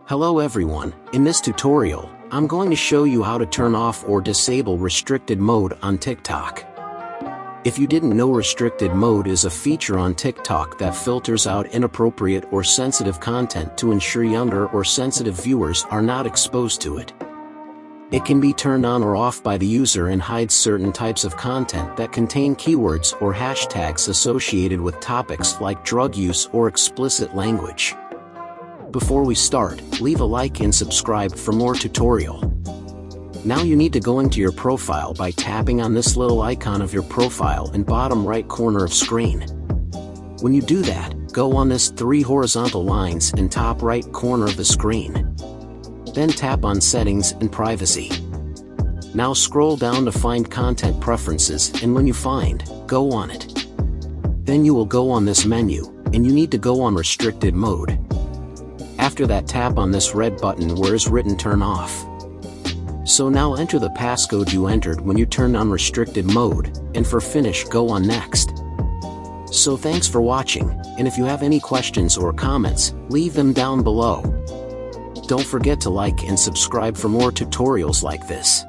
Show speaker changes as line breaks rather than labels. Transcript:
Hello everyone, in this tutorial, I'm going to show you how to turn off or disable restricted mode on TikTok. If you didn't know, restricted mode is a feature on TikTok that filters out inappropriate or sensitive content to ensure younger or sensitive viewers are not exposed to it. It can be turned on or off by the user and hides certain types of content that contain keywords or hashtags associated with topics like drug use or explicit language. Before we start, leave a like and subscribe for more tutorial. Now you need to go into your profile by tapping on this little icon of your profile in bottom right corner of screen. When you do that, go on this 3 horizontal lines in top right corner of the screen. Then tap on Settings and Privacy. Now scroll down to find Content Preferences, and when you find, go on it. Then you will go on this menu, and you need to go on Restricted Mode. After that, tap on this red button where is written Turn Off. So now enter the passcode you entered when you turned on restricted mode, and for finish go on Next. So thanks for watching, and if you have any questions or comments, leave them down below. Don't forget to like and subscribe for more tutorials like this.